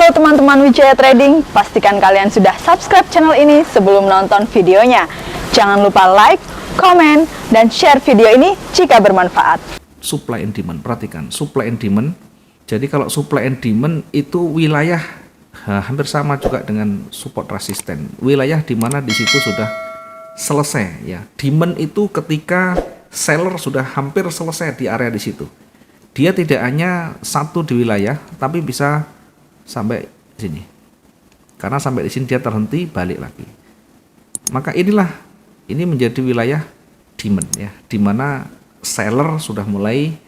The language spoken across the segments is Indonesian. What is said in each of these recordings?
Halo teman-teman Wijaya Trading, pastikan kalian sudah subscribe channel ini sebelum nonton videonya. Jangan lupa like, komen, dan share video ini jika bermanfaat. Supply and demand, perhatikan supply and demand. Jadi kalau supply and demand itu wilayah hampir sama juga dengan support resisten. Wilayah di mana di situ sudah selesai ya. Demand itu ketika seller sudah hampir selesai di area di situ. Dia tidak hanya satu di wilayah, tapi bisa sampai sini. Karena sampai di sini dia terhenti, balik lagi. Maka ini menjadi wilayah demand ya, di mana seller sudah mulai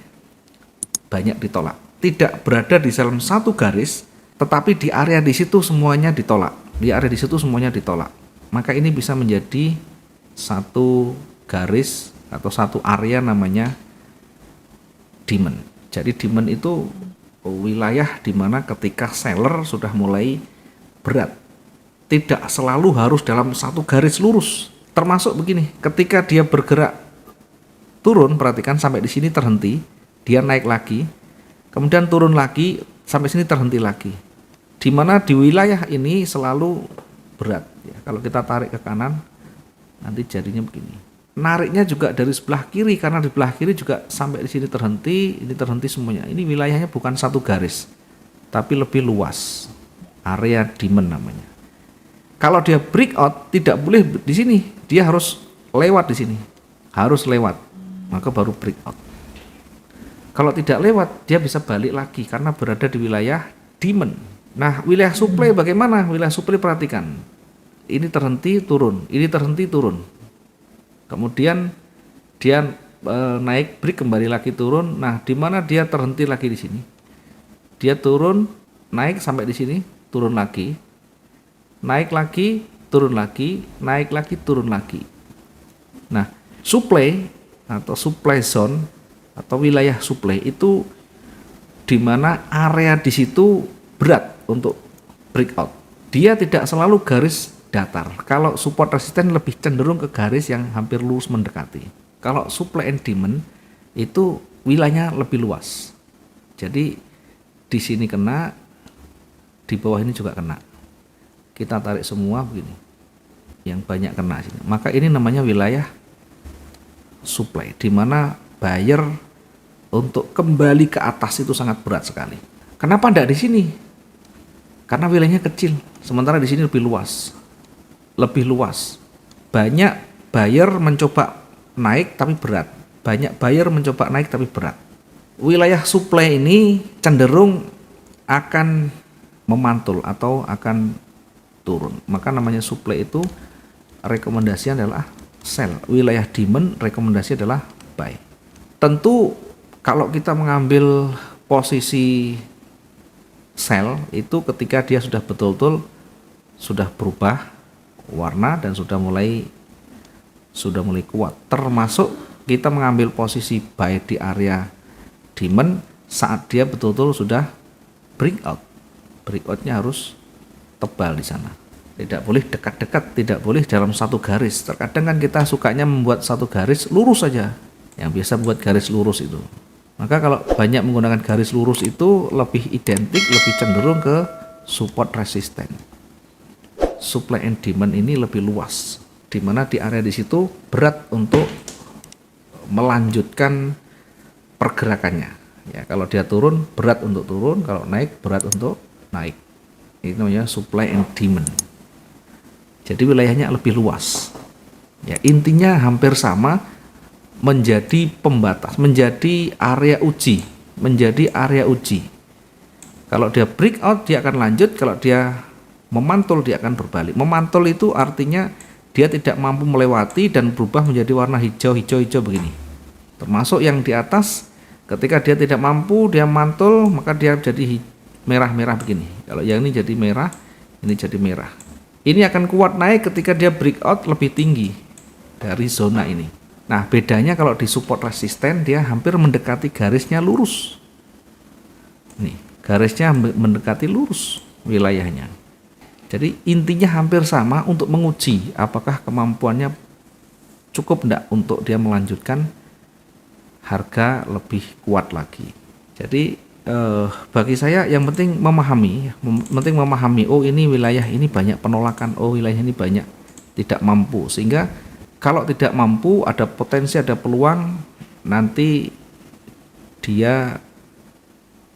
banyak ditolak. Tidak berada di dalam satu garis, tetapi di area di situ semuanya ditolak. Di area di situ semuanya ditolak. Maka ini bisa menjadi satu garis atau satu area namanya demand. Jadi demand itu wilayah di mana ketika seller sudah mulai berat. Tidak selalu harus dalam satu garis lurus. Termasuk begini, ketika dia bergerak turun, perhatikan sampai di sini terhenti, dia naik lagi, kemudian turun lagi, sampai sini terhenti lagi. Di mana di wilayah ini selalu berat. Ya, kalau kita tarik ke kanan, nanti jadinya begini. Nariknya juga dari sebelah kiri, karena di sebelah kiri juga sampai di sini terhenti, ini terhenti semuanya. Ini wilayahnya bukan satu garis, tapi lebih luas. Area demand namanya. Kalau dia breakout tidak boleh di sini, dia harus lewat di sini. Harus lewat, maka baru breakout. Kalau tidak lewat, dia bisa balik lagi karena berada di wilayah demand. Nah, wilayah supply bagaimana? Wilayah supply perhatikan. Ini terhenti turun, ini terhenti turun. Kemudian dia naik break kembali lagi turun. Nah, di mana dia terhenti lagi di sini? Dia turun, naik sampai di sini, turun lagi. Naik lagi, turun lagi, naik lagi, turun lagi. Nah, supply atau supply zone atau wilayah supply itu di mana area di situ berat untuk breakout. Dia tidak selalu garis datar. Kalau support resisten lebih cenderung ke garis yang hampir lurus mendekati. Kalau supply and demand itu wilayahnya lebih luas. Jadi di sini kena, di bawah ini juga kena. Kita tarik semua begini. Yang banyak kena sini. Maka ini namanya wilayah supply, di mana buyer untuk kembali ke atas itu sangat berat sekali. Kenapa tidak di sini? Karena wilayahnya kecil, sementara di sini lebih luas. Lebih luas. Banyak buyer mencoba naik tapi berat. Banyak buyer mencoba naik tapi berat. Wilayah supply ini cenderung akan memantul atau akan turun. Maka namanya supply itu rekomendasi adalah sell. Wilayah demand rekomendasi adalah buy. Tentu kalau kita mengambil posisi sell itu ketika dia sudah betul-betul sudah berubah warna dan sudah mulai kuat. Termasuk kita mengambil posisi buy di area demand saat dia betul-betul sudah breakout. Breakoutnya harus tebal di sana. Tidak boleh dekat-dekat, tidak boleh dalam satu garis. Terkadang kan kita sukanya membuat satu garis lurus saja. Yang biasa buat garis lurus itu. Maka kalau banyak menggunakan garis lurus itu lebih identik, lebih cenderung ke support resisten. Supply and demand ini lebih luas, di mana di area di situ berat untuk melanjutkan pergerakannya. Ya, kalau dia turun berat untuk turun, kalau naik berat untuk naik. Ini namanya supply and demand. Jadi wilayahnya lebih luas. Ya, intinya hampir sama, menjadi pembatas, menjadi area uji, Kalau dia breakout dia akan lanjut, kalau dia memantul dia akan berbalik. Memantul itu artinya dia tidak mampu melewati dan berubah menjadi warna hijau begini. Termasuk yang di atas, ketika dia tidak mampu, dia mantul, maka dia jadi merah-merah begini. Kalau yang ini jadi merah, ini jadi merah. Ini akan kuat naik ketika dia breakout lebih tinggi dari zona ini. Nah, bedanya kalau di support resisten dia hampir mendekati garisnya lurus. Nih, garisnya mendekati lurus wilayahnya. Jadi intinya hampir sama untuk menguji apakah kemampuannya cukup enggak untuk dia melanjutkan harga lebih kuat lagi. Jadi bagi saya yang penting memahami, oh ini wilayah ini banyak penolakan, oh wilayah ini banyak tidak mampu, sehingga kalau tidak mampu ada potensi, ada peluang nanti dia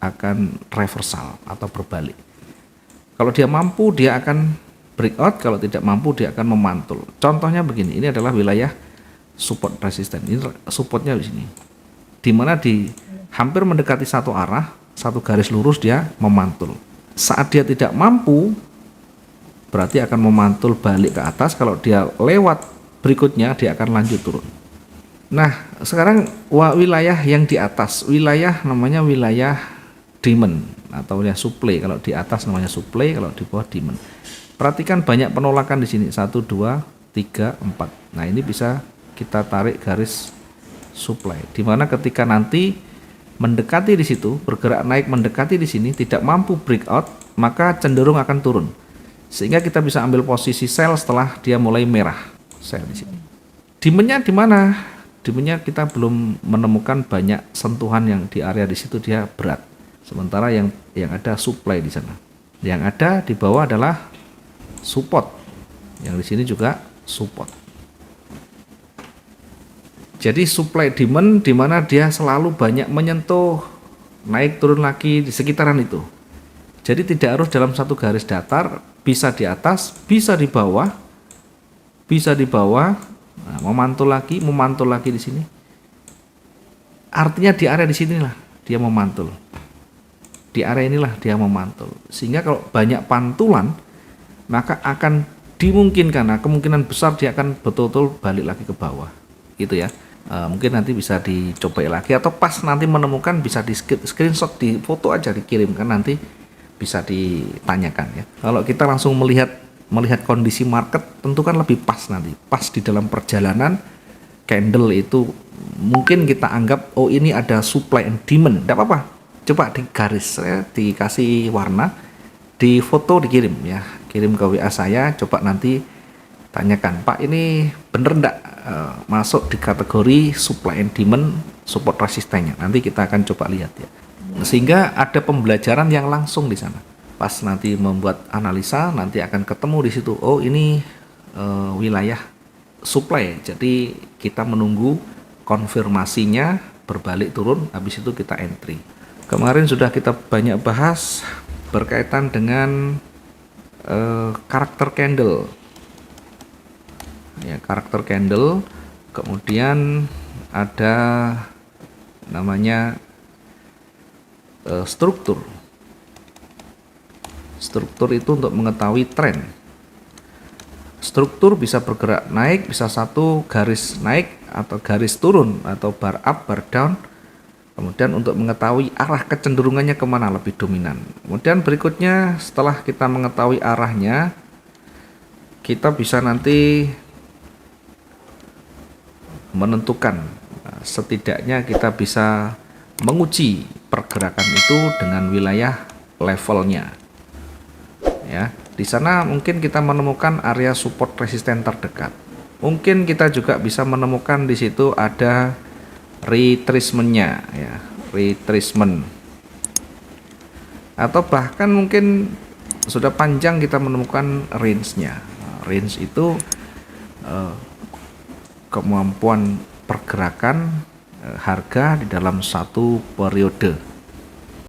akan reversal atau berbalik. Kalau dia mampu dia akan breakout, kalau tidak mampu dia akan memantul. Contohnya begini, ini adalah wilayah support resisten, ini supportnya di sini, di mana di hampir mendekati satu arah, satu garis lurus dia memantul. Saat dia tidak mampu, berarti akan memantul balik ke atas. Kalau dia lewat berikutnya, dia akan lanjut turun. Nah, sekarang wilayah yang di atas, wilayah namanya wilayah demand atau wilayah supply. Kalau di atas namanya supply, kalau di bawah demand. Perhatikan banyak penolakan di sini, 1, 2, 3, 4. Nah, ini bisa kita tarik garis supply, di mana ketika nanti mendekati di situ, bergerak naik mendekati di sini, tidak mampu breakout, maka cenderung akan turun. Sehingga kita bisa ambil posisi sell setelah dia mulai merah. Sell di sini. Demand-nya di mana? Demand-nya kita belum menemukan banyak sentuhan yang di area di situ, dia berat. Sementara yang ada supply di sana. Yang ada di bawah adalah support. Yang di sini juga support. Jadi supply demand di mana dia selalu banyak menyentuh, naik turun lagi di sekitaran itu. Jadi tidak harus dalam satu garis datar, bisa di atas, bisa di bawah, nah, memantul lagi di sini. Artinya di area di sinilah dia memantul. Di area inilah dia memantul. Sehingga kalau banyak pantulan, maka akan dimungkinkan, nah, kemungkinan besar dia akan betul-betul balik lagi ke bawah. Gitu ya. Mungkin nanti bisa dicoba lagi, atau pas nanti menemukan bisa di screenshot, di foto aja dikirimkan, nanti bisa ditanyakan ya. Kalau kita langsung melihat kondisi market, tentu kan lebih pas nanti. Pas di dalam perjalanan candle itu mungkin kita anggap oh ini ada supply and demand, tidak apa-apa. Coba di garis, saya dikasih warna, di foto dikirim ya, kirim ke WA saya, coba nanti tanyakan, Pak ini bener enggak masuk di kategori supply and demand, support resistennya. Nanti kita akan coba lihat ya. Sehingga ada pembelajaran yang langsung di sana. Pas nanti membuat analisa, nanti akan ketemu di situ. Oh ini wilayah supply. Jadi kita menunggu konfirmasinya berbalik turun, habis itu kita entry. Kemarin sudah kita banyak bahas berkaitan dengan karakter candle. Ya, karakter candle, kemudian ada namanya struktur. Struktur itu untuk mengetahui tren. Struktur bisa bergerak naik, bisa satu garis naik atau garis turun, atau bar up, bar down. Kemudian untuk mengetahui arah kecenderungannya kemana lebih dominan. Kemudian berikutnya setelah kita mengetahui arahnya, kita bisa nanti menentukan, setidaknya kita bisa menguji pergerakan itu dengan wilayah levelnya. Ya, di sana mungkin kita menemukan area support resisten terdekat. Mungkin kita juga bisa menemukan di situ ada retracement-nya, ya, retracement. Atau bahkan mungkin sudah panjang kita menemukan range-nya. Range itu kemampuan pergerakan harga di dalam satu periode.